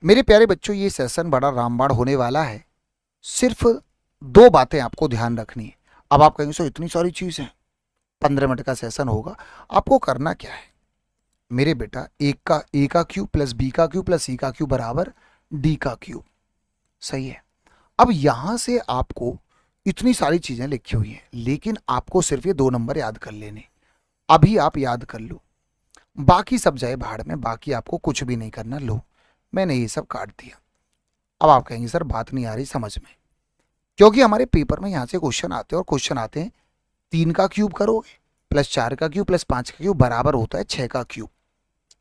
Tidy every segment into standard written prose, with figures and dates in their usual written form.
मेरे प्यारे बच्चों, ये सेशन बड़ा रामबाण होने वाला है। सिर्फ दो बातें आपको ध्यान रखनी है। अब आप कहेंगे सर इतनी सारी चीज़ है, 15 मिनट का सेशन होगा। आपको करना क्या है मेरे बेटा, एक का ए का क्यूब प्लस बी का क्यूब प्लस सी का क्यूब बराबर डी का क्यूब। सही है। अब यहां से आपको इतनी सारी चीजें लिखी हुई हैं, लेकिन आपको सिर्फ ये 2 नंबर याद कर लेने। अभी आप याद कर लो, बाकी सब जाए भाड़ में, बाकी आपको कुछ भी नहीं करना। लो, मैंने ये सब काट दिया। अब आप कहेंगे सर बात नहीं आ रही समझ में, क्योंकि हमारे पेपर में यहां से क्वेश्चन आते हैं, और क्वेश्चन आते हैं 3 का क्यूब करोगे प्लस 4 का क्यूब प्लस 5 का क्यूब बराबर होता है 6 का क्यूब।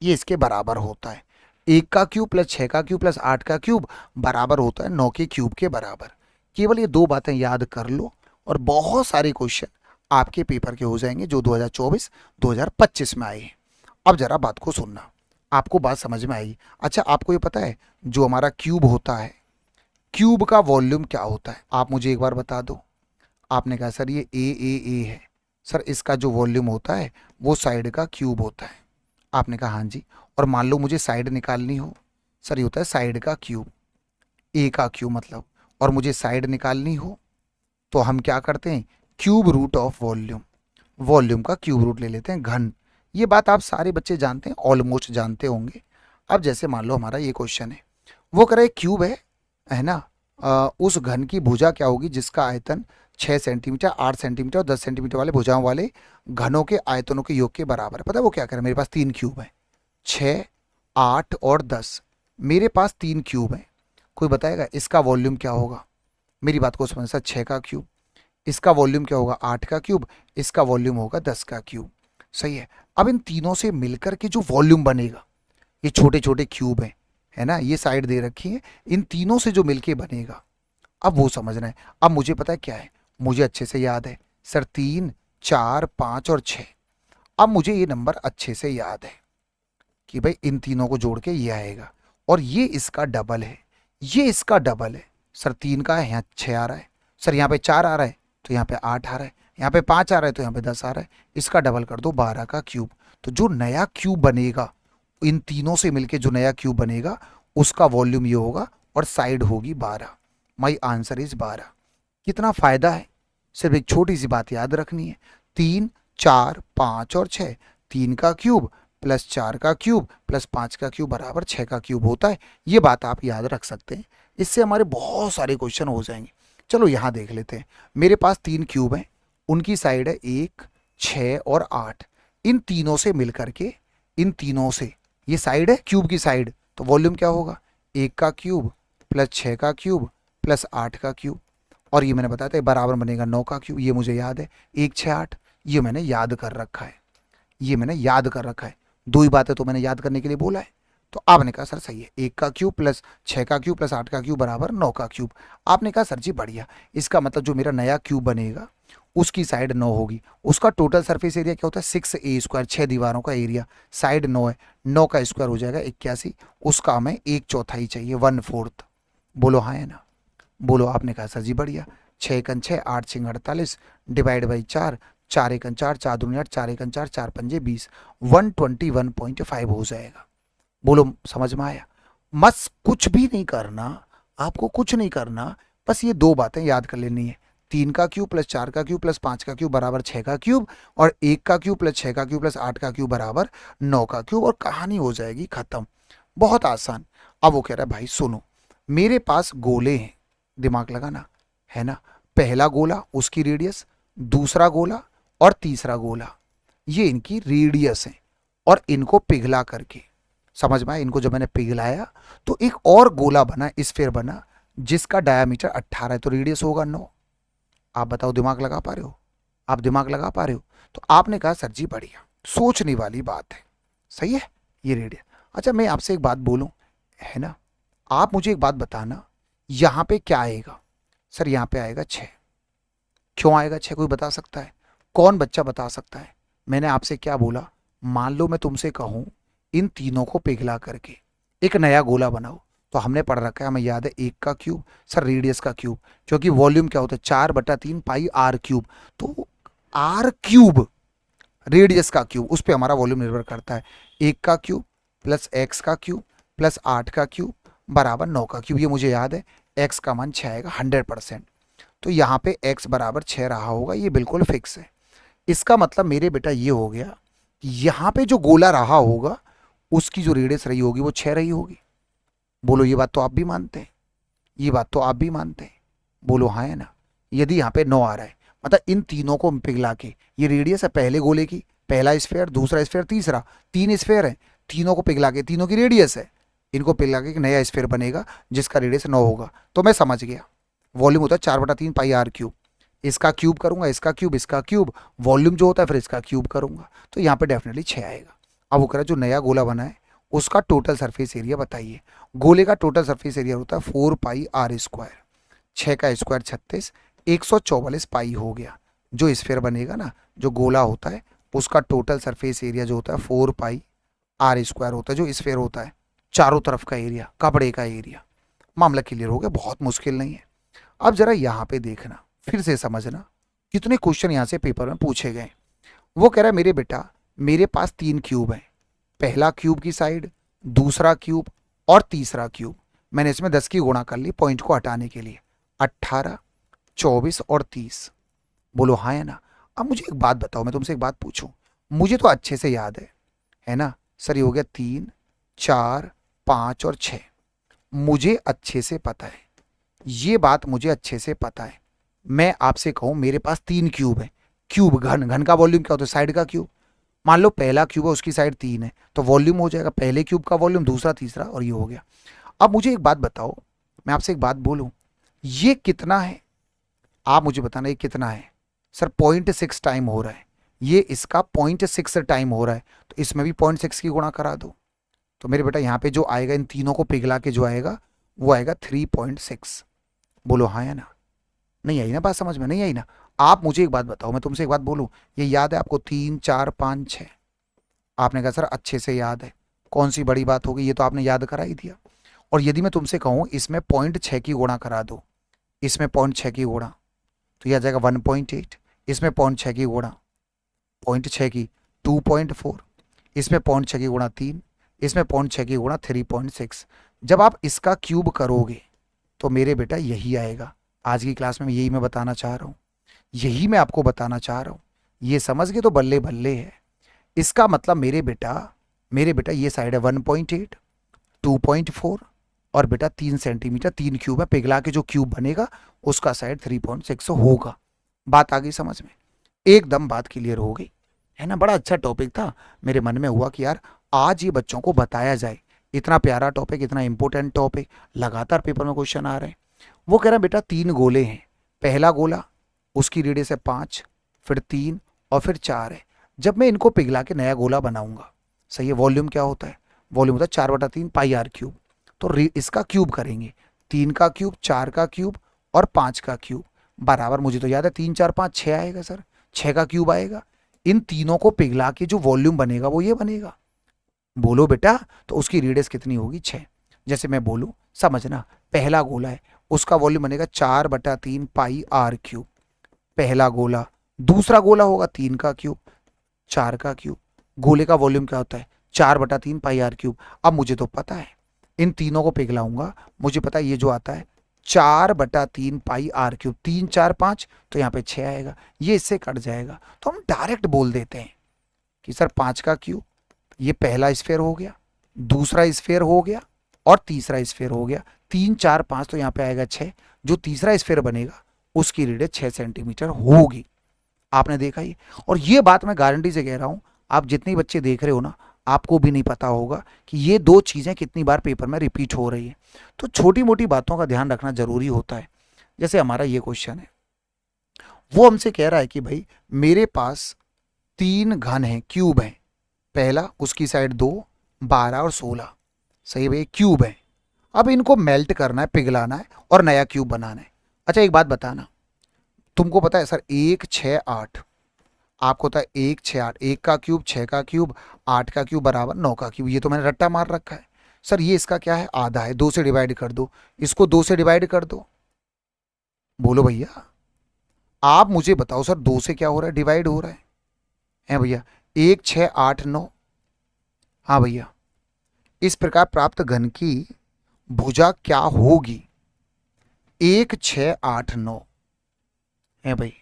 ये इसके बराबर होता है। 1 का क्यूब प्लस 6 का क्यूब प्लस 8 का क्यूब बराबर होता है 9 के क्यूब के बराबर। केवल ये दो बातें याद कर लो और बहुत सारे क्वेश्चन आपके पेपर के हो जाएंगे जो 2024-2025 में आए हैं। अब जरा बात को सुनना, आपको बात समझ में आई? अच्छा, आपको ये पता है जो हमारा क्यूब होता है, क्यूब का वॉल्यूम क्या होता है? आप मुझे एक बार बता दो। आपने कहा सर ये ए है। सर इसका जो वॉल्यूम होता है वो साइड का क्यूब होता है। आपने कहा हाँ जी। और मान लो मुझे साइड निकालनी हो, सर ये होता है साइड का क्यूब, ए का क्यूब मतलब। और मुझे साइड निकालनी हो तो हम क्या करते हैं, cube root of volume, volume का क्यूब रूट ले लेते हैं, घन। ये बात आप सारे बच्चे जानते हैं, ऑलमोस्ट जानते होंगे। अब जैसे मान लो हमारा ये क्वेश्चन है, वो कह रहा है क्यूब है ना, उस घन की भुजा क्या होगी जिसका आयतन 6 सेंटीमीटर, 8 सेंटीमीटर और 10 सेंटीमीटर वाले भुजाओं वाले घनों के आयतनों के योग के बराबर है। पता है वो क्या करे? मेरे पास 3 क्यूब है, 6, 8 और 10। मेरे पास 3 क्यूब है। कोई बताएगा इसका वॉल्यूम क्या होगा? मेरी बात को समझ, सर 6 का क्यूब। इसका वॉल्यूम क्या होगा? 8 का क्यूब। इसका वॉल्यूम होगा 10 का क्यूब। सही है। अब इन तीनों से मिलकर के जो वॉल्यूम बनेगा, ये छोटे छोटे क्यूब हैं, है ना, ये साइड दे रखी है, इन तीनों से जो मिलके बनेगा, अब वो समझना है। अब मुझे पता है क्या है, मुझे अच्छे से याद है सर, 3, 4, 5 और 6। अब मुझे ये नंबर अच्छे से याद है कि भाई इन तीनों को जोड़ के ये आएगा, और ये इसका डबल है, ये इसका डबल है। सर 3 का है, यहाँ 6 आ रहा है। सर यहाँ पे 4 आ रहा है तो यहाँ पे 8 आ रहा है, यहाँ पे 5 आ रहा है तो यहाँ पे 10 आ रहा है। इसका डबल कर दो, 12 का क्यूब। तो जो नया क्यूब बनेगा, इन तीनों से मिलके जो नया क्यूब बनेगा, उसका वॉल्यूम ये होगा और साइड होगी 12। My answer is 12। कितना फायदा है, सिर्फ एक छोटी सी बात याद रखनी है, 3, 4, 5 और 6। 3 का क्यूब प्लस 4 का क्यूब प्लस 5 का क्यूब बराबर 6 का क्यूब होता है। ये बात आप याद रख सकते हैं, इससे हमारे बहुत सारे क्वेश्चन हो जाएंगे। चलो यहाँ देख लेते हैं। मेरे पास 3 क्यूब हैं, उनकी साइड है 1, 6 और 8। इन तीनों से मिलकर के, इन तीनों से ये साइड है क्यूब की साइड, तो वॉल्यूम क्या होगा? 1 का क्यूब प्लस 6 का क्यूब प्लस 8 का क्यूब। और ये मैंने बताया था बराबर बनेगा 9 का क्यूब। ये मुझे याद है, 1, 6, 8, ये मैंने याद कर रखा है, ये मैंने याद कर रखा है। दो ही बातें तो मैंने याद करने के लिए बोला है। तो आपने कहा सर सही है, 1 का क्यूब प्लस 6 का क्यूब प्लस 8 का क्यूब बराबर 9 का क्यूब। आपने कहा सर जी बढ़िया, इसका मतलब जो मेरा नया क्यूब बनेगा उसकी साइड 9 होगी। उसका टोटल सरफेस एरिया क्या होता है? 6a², 6 दीवारों का एरिया। साइड 9 है, 9 का स्क्वायर हो जाएगा 81। उसका हमें 1/4 चाहिए, 1/4। बोलो हाँ है ना? बोलो। आपने कहा सर जी बढ़िया। 6 × 6 8 × 48 डिवाइड बाई 4, 4 × 4 4 दूनी 8, 4 × 4 4 पंजे 20, 121.5 हो जाएगा। बोलो समझ में आया? बस कुछ भी नहीं करना, आपको कुछ नहीं करना, बस ये दो बातें याद कर लेनी है। 3 का क्यूब प्लस 4 का क्यूब प्लस 5 का क्यूब बराबर 6 का क्यूब, और 1 का क्यूब प्लस 6 का क्यूब प्लस 8 का क्यूब बराबर 9 का क्यूब, और कहानी हो जाएगी खत्म। बहुत आसान। अब वो कह रहा है भाई सुनो, मेरे पास गोले हैं, दिमाग लगाना, है ना। पहला गोला उसकी रेडियस, दूसरा गोला और तीसरा गोला, ये इनकी रेडियस है। और इनको पिघला करके, समझ में आया? इनको जब मैंने पिघलाया तो एक और गोला बना, स्फीयर बना, जिसका डायामीटर 18 है, तो रेडियस होगा 9। आप बताओ दिमाग लगा पा रहे हो? आप दिमाग लगा पा रहे हो? तो आपने कहा सर जी बढ़िया, सोचने वाली बात है। सही है, ये रेडियस। अच्छा मैं आपसे एक बात बोलूं, है ना, आप मुझे एक बात बताना, यहां पे क्या आएगा? सर यहां पे आएगा 6। क्यों आएगा 6? कोई बता सकता है? कौन बच्चा बता सकता है? मैंने आपसे क्या बोला? मान लो मैं तुमसे कहूं इन तीनों को पिघला करके एक नया गोला बनाओ, तो हमने पढ़ रखा है, हमें याद है 1 का क्यूब, सर रेडियस का क्यूब, क्योंकि वॉल्यूम क्या होता है? 4/3 पाई आर क्यूब। तो आर क्यूब रेडियस का क्यूब, उस पर हमारा वॉल्यूम निर्भर करता है। 1 का क्यूब प्लस x का क्यूब प्लस 8 का क्यूब बराबर 9 का क्यूब, ये मुझे याद है। x का मान 6 आएगा 100%। तो यहाँ पे x बराबर 6 रहा होगा, ये बिल्कुल फिक्स है। इसका मतलब मेरे बेटा ये हो गया कि यहाँ पे जो गोला रहा होगा उसकी जो रेडियस रही होगी वो 6 रही होगी। बोलो ये बात तो आप भी मानते हैं? ये बात तो आप भी मानते हैं? बोलो हाँ है ना। यदि यहाँ पे 9 आ रहा है, मतलब इन तीनों को पिघला के, ये रेडियस है पहले गोले की, पहला स्फेयर, दूसरा स्फेयर, तीसरा, 3 स्फेयर है, तीनों को पिघला के, तीनों की रेडियस है, इनको पिघला के एक नया स्फेयर बनेगा जिसका रेडियस 9 होगा। तो मैं समझ गया, वॉल्यूम होता है 4/3 पाई आर क्यूब। इसका क्यूब करूंगा, इसका क्यूब, इसका क्यूब, वॉल्यूम जो होता है फिर इसका क्यूब करूंगा, तो यहाँ पे डेफिनेटली 6 आएगा। अब वो कह रहा है जो नया गोला बना है उसका टोटल सरफेस एरिया बताइए। गोले का टोटल सरफेस एरिया होता है 4 पाई आर स्क्वायर, 6 का स्क्वायर 36, 144 पाई हो गया। जो स्फेयर बनेगा ना, जो गोला होता है उसका टोटल सरफेस एरिया जो होता है 4 पाई आर स्क्वायर होता है। जो स्फेयर होता है चारों तरफ का एरिया, कपड़े का एरिया। मामला क्लियर हो गया, बहुत मुश्किल नहीं है। अब जरा यहाँ पे देखना, फिर से समझना कितने क्वेश्चन यहाँ से पेपर में पूछे गए। वो कह रहा है मेरे बेटा मेरे पास 3 क्यूब हैं, पहला क्यूब की साइड, दूसरा क्यूब और तीसरा क्यूब। मैंने इसमें 10 की गुणा कर ली पॉइंट को हटाने के लिए, 18, 24 और 30। बोलो हाँ है ना। अब मुझे एक बात बताओ, मैं तुमसे एक बात पूछूं, मुझे तो अच्छे से याद है ना सर, ये हो गया 3, 4, 5 और 6। मुझे अच्छे से पता है, ये बात मुझे अच्छे से पता है। मैं आपसे कहूं मेरे पास 3 क्यूब है, क्यूब घन, घन का वॉल्यूम क्या होता है? साइड का क्यूब। मान लो पहला क्यूब है उसकी साइड 3 है, तो वॉल्यूम हो जाएगा पहले क्यूब का वॉल्यूम, दूसरा, तीसरा, और ये हो गया। अब मुझे एक बात बताओ, मैं आपसे एक बात बोलूं, ये कितना है? आप मुझे बताना ये कितना है। सर 0.6 टाइम हो रहा है, ये इसका 0.6 टाइम हो रहा है, तो इसमें भी 0.6 की गुणा करा दो। तो मेरे बेटा यहाँ पे जो आएगा इन तीनों को पिघला के जो आएगा वो आएगा 3.6। बोलो हाँ या ना। नहीं आई ना बात समझ में? नहीं आई ना। आप मुझे एक बात बताओ, मैं तुमसे एक बात बोलूं, ये याद है आपको 3, 4, 5, 6? आपने कहा सर अच्छे से याद है, कौन सी बड़ी बात होगी, ये तो आपने याद करा ही दिया। और यदि मैं तुमसे कहूं इसमें 0.6 की गुणा करा दो, इसमें 0.6 की गुणा, तो यह आ जाएगा 1.8। इसमें 0.6 की गुणा, 0.6 की 2.4, इसमें 0.6 की गुणा 3, इसमें 0.6 की गुणा 3.6। जब आप इसका क्यूब करोगे तो मेरे बेटा यही आएगा। आज की क्लास में यही मैं बताना चाह रहा हूँ, यही मैं आपको बताना चाह रहा हूँ। ये समझ गए तो बल्ले बल्ले है। इसका मतलब मेरे बेटा ये साइड है 1.8, 2.4 और बेटा 3 सेंटीमीटर, 3 क्यूब है, पिघला के जो क्यूब बनेगा उसका साइड 3.6 होगा। बात आ गई समझ में? एकदम बात क्लियर हो गई है ना। बड़ा अच्छा टॉपिक था, मेरे मन में हुआ कि यार आज ये बच्चों को बताया जाए। इतना प्यारा टॉपिक, इतना इंपॉर्टेंट टॉपिक, लगातार पेपर में क्वेश्चन आ रहे हैं। वो कह रहा है बेटा 3 गोले हैं, पहला गोला उसकी रेडियस है 5, फिर 3 और फिर 4 है। जब मैं इनको पिघला के नया गोला बनाऊंगा, सही है, वॉल्यूम क्या होता है? वॉल्यूम होता है 4/3 पाई आर क्यूब। तो इसका क्यूब करेंगे, 3 का क्यूब, 4 का क्यूब और 5 का क्यूब, बराबर मुझे तो याद है 3, 4, 5, 6 आएगा सर, 6 का क्यूब आएगा। इन तीनों को पिघला के जो वॉल्यूम बनेगा वो ये बनेगा। बोलो बेटा, तो उसकी रेडियस कितनी होगी? 6। जैसे मैं बोलूं समझना, पहला गोला है उसका वॉल्यूम बनेगा 4/3 पाई आर क्यूब, पहला गोला। दूसरा गोला होगा 3 का क्यूब, 4 का क्यूब। गोले का वॉल्यूम क्या होता है? 4/3 पाई आर क्यूब। अब मुझे तो पता है, इन तीनों को पिघलाऊंगा, मुझे पता है ये जो आता है 4/3 पाई आर क्यूब, 3, 4, 5, तो यहाँ पे 6 आएगा, ये इससे कट जाएगा। तो हम डायरेक्ट बोल देते हैं कि सर 5 का क्यूब, ये पहला स्फेयर हो गया, दूसरा स्फेयर हो गया और तीसरा स्फेयर हो गया। 3, 4, 5 तो यहाँ पे आएगा 6। जो तीसरा स्फेयर बनेगा उसकी रेडियस 6 सेंटीमीटर होगी। आपने देखा ही। और ये बात मैं गारंटी से कह रहा हूं, आप जितने बच्चे देख रहे हो ना, आपको भी नहीं पता होगा कि ये दो चीजें कितनी बार पेपर में रिपीट हो रही है। तो छोटी मोटी बातों का ध्यान रखना जरूरी होता है। जैसे हमारा ये क्वेश्चन है, वो हमसे कह रहा है कि भाई मेरे पास 3 घन है, क्यूब है, पहला उसकी साइड 2, 12 और 16, सही भाई, क्यूब है। अब इनको मेल्ट करना है, पिघलाना है और नया क्यूब बनाना है। अच्छा एक बात बताना, तुमको पता है सर 1, 6, 8, आपको पता है 1, 6, 8, 1 का क्यूब, 6 का क्यूब, 8 का क्यूब बराबर 9 का क्यूब। ये तो मैंने रट्टा मार रखा है। सर ये इसका क्या है? आधा है, 2 से डिवाइड कर दो, इसको 2 से डिवाइड कर दो। बोलो भैया, आप मुझे बताओ सर 2 से क्या हो रहा है? डिवाइड हो रहा है भैया। 1, 6, 8, 9। हाँ भैया, इस प्रकार प्राप्त घन की भुजा क्या होगी? 1 6 8 9 है भाई।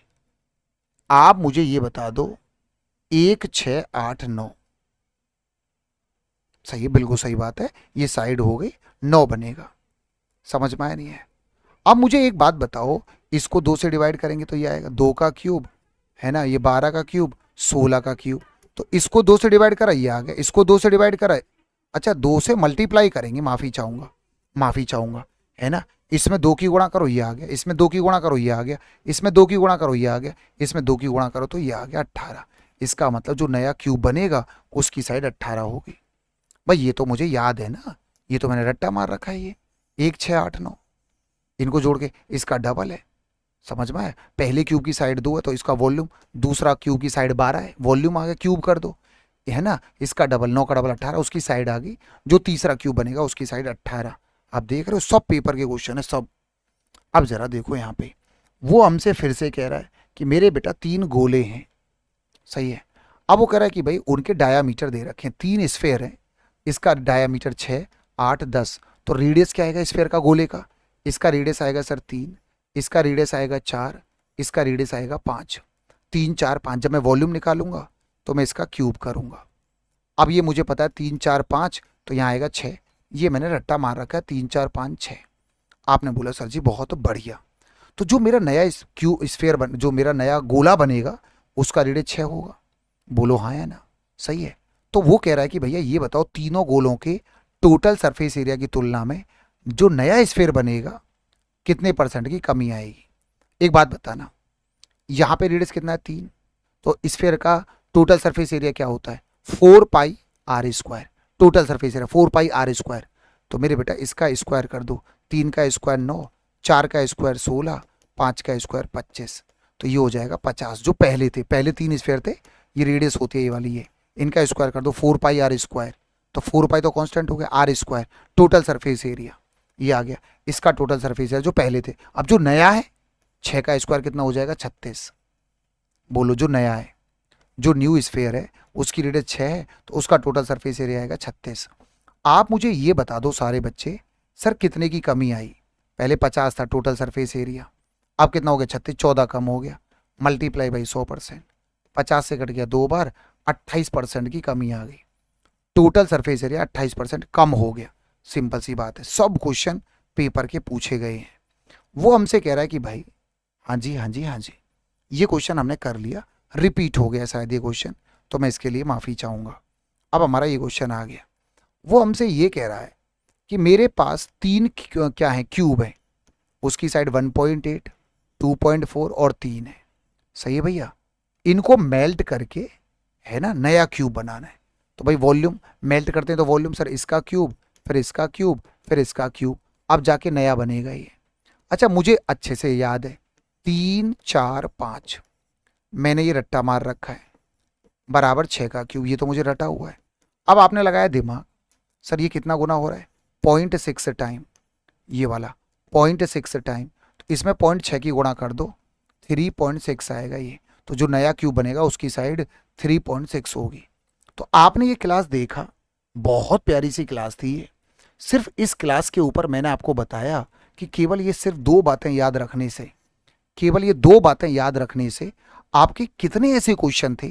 आप मुझे ये बता दो, 1 6 8 9 सही है, बिल्कुल सही बात है। ये साइड हो गई, 9 बनेगा। समझ में आया नहीं है? अब मुझे एक बात बताओ, इसको 2 से डिवाइड करेंगे तो ये आएगा 2 का क्यूब, है ना, ये 12 का क्यूब, 16 का क्यूब। तो इसको 2 से डिवाइड करा, ये आ गया। इसको 2 से डिवाइड करा, अच्छा 2 से मल्टीप्लाई करेंगे, माफी चाहूंगा, माफी चाहूंगा, है ना। इसमें 2 की गुणा करो, ये आ गया। इसमें 2 की गुणा करो, ये आ गया। इसमें 2 की गुणा करो, ये आ गया। इसमें 2 की गुणा करो तो ये आ गया 18। इसका मतलब जो नया क्यूब बनेगा उसकी साइड 18 होगी। भाई ये तो मुझे याद है ना, ये तो मैंने रट्टा मार रखा है। ये 1 6 8 9 इनको जोड़ के इसका डबल है। समझ में आया? पहले क्यूब की साइड 2 है तो इसका वॉल्यूम, दूसरा क्यूब की साइड 12 है, वॉल्यूम आ गया, क्यूब कर दो, है ना। इसका डबल, 9 का डबल 18, उसकी साइड आ गई। जो तीसरा क्यूब बनेगा उसकी साइड 18। आप देख रहे हो, सब पेपर के क्वेश्चन है सब। अब जरा देखो यहाँ पे, वो हमसे फिर से कह रहा है कि मेरे बेटा 3 गोले हैं, सही है। अब वो कह रहा है कि भाई उनके डायामीटर दे रखे हैं, 3 स्फेयर है, इसका डायामीटर 6 8 10। तो रेडियस क्या आएगा स्फेयर का, गोले का? इसका रेडियस आएगा सर 3, इसका रेडियस आएगा 4, इसका रेडियस आएगा 5। 3 4 5, जब मैं वॉल्यूम निकालूंगा तो मैं इसका क्यूब करूंगा। अब ये मुझे पता है 3 4 5, तो यहाँ आएगा 6। ये मैंने रट्टा मार रखा है, 3 4 5 6। आपने बोला सर जी बहुत बढ़िया। तो जो मेरा नया क्यूब स्फेयर जो मेरा नया गोला बनेगा उसका रेडियस 6 होगा। बोलो हाँ या ना? सही है। तो वो कह रहा है कि भैया ये बताओ, तीनों गोलों के टोटल सरफेस एरिया की तुलना में जो नया स्फेयर बनेगा कितने परसेंट की कमी आएगी? एक बात बताना, यहाँ पे रेडियस कितना है 3, तो स्फेयर का टोटल सरफेस एरिया क्या होता है 4 pi r square. Total surface area 4 pi r square. तो मेरे बेटा इसका स्क्वायर कर दो, 3 का स्क्वायर 9, 4 का स्क्वायर 16, 5 का स्क्वायर 25। तो ये हो जाएगा 50। जो पहले थे, पहले 3 स्फेयर थे, ये रेडियस होती है ये वाली, ये इनका स्क्वायर कर दो 4 पाई आर स्क्वायर। तो 4 पाई तो कांस्टेंट हो गया, R square total surface area ये आ गया। इसका टोटल सरफेस एरिया जो पहले थे। अब जो नया है 6 का स्क्वायर कितना हो जाएगा 36। बोलो जो नया है, जो न्यू स्फेयर है उसकी रेडियस 6 है तो उसका टोटल सरफेस एरिया आएगा 36। आप मुझे ये बता दो सारे बच्चे, सर कितने की कमी आई? पहले 50 था टोटल सरफेस एरिया, अब कितना हो गया 36, 14 कम हो गया। मल्टीप्लाई बाई 100%, 50 से कट गया 2 बार, 28% की कमी आ गई। टोटल सरफेस एरिया 28% कम हो गया। सिंपल सी बात है, सब क्वेश्चन पेपर के पूछे गए हैं। वो हमसे कह रहा है कि भाई हाँ जी हाँ जी हाँ जी, ये क्वेश्चन हमने कर लिया, रिपीट हो गया शायद ये क्वेश्चन, तो मैं इसके लिए माफ़ी चाहूँगा। अब हमारा ये क्वेश्चन आ गया। वो हमसे ये कह रहा है कि मेरे पास 3 क्या है क्यूब है, उसकी साइड 1.8, 2.4 और 3 है। सही है भैया? इनको मेल्ट करके, है ना, नया क्यूब बनाना है। तो भाई वॉल्यूम मेल्ट करते हैं तो वॉल्यूम सर इसका क्यूब, फिर इसका क्यूब, फिर इसका क्यूब, अब जाके नया बनेगा ये। अच्छा मुझे अच्छे से याद है 3 4 5 मैंने ये रट्टा मार रखा है, बराबर 6 का क्यूब, ये तो मुझे रटा हुआ है। अब आपने लगाया दिमाग, सर ये कितना गुना हो रहा है 0.6 टाइम, ये वाला 0.6 टाइम, तो इसमें 0.6 की गुणा कर दो, 3.6 आएगा ये। तो जो नया क्यूब बनेगा उसकी साइड 3.6 होगी। तो आपने ये क्लास देखा, बहुत प्यारी सी क्लास थी ये। सिर्फ इस क्लास के ऊपर मैंने आपको बताया कि केवल ये सिर्फ 2 बातें याद रखने से, केवल ये 2 बातें याद रखने से आपके कितने ऐसे क्वेश्चन थे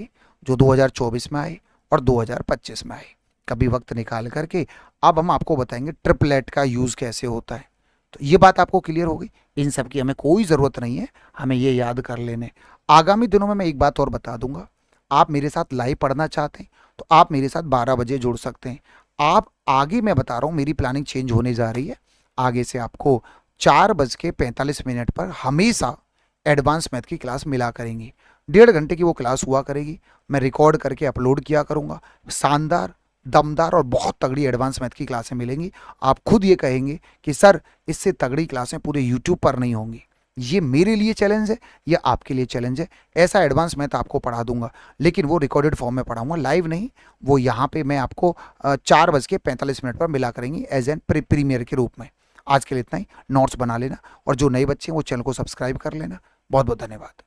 जो 2024 में आए और 2025 में आए। कभी वक्त निकाल करके अब हम आपको बताएंगे ट्रिपलेट का यूज़ कैसे होता है। तो ये बात आपको क्लियर हो गई, इन सब की हमें कोई ज़रूरत नहीं है, हमें ये याद कर लेने। आगामी दिनों में मैं एक बात और बता दूंगा, आप मेरे साथ लाइव पढ़ना चाहते हैं तो आप मेरे साथ 12 बजे जुड़ सकते हैं। आप आगे मैं बता रहा हूँ, मेरी प्लानिंग चेंज होने जा रही है। आगे से आपको 4:45 पर हमेशा एडवांस मैथ की क्लास मिला करेंगी। 1.5 घंटे की वो क्लास हुआ करेगी, मैं रिकॉर्ड करके अपलोड किया करूँगा। शानदार, दमदार और बहुत तगड़ी एडवांस मैथ की क्लासें मिलेंगी। आप खुद ये कहेंगे कि सर इससे तगड़ी क्लासें पूरे यूट्यूब पर नहीं होंगी। ये मेरे लिए चैलेंज है, ये आपके लिए चैलेंज है। ऐसा एडवांस मैथ आपको पढ़ा दूंगा, लेकिन वो रिकॉर्डेड फॉर्म में पढ़ाऊंगा, लाइव नहीं। वो यहाँ पे मैं आपको 4:45 पर मिला करेंगी एज एन प्रीमियर के रूप में। आज के लिए इतना ही, नोट्स बना लेना और जो नए बच्चे हैं वो चैनल को सब्सक्राइब कर लेना। बहुत बहुत धन्यवाद।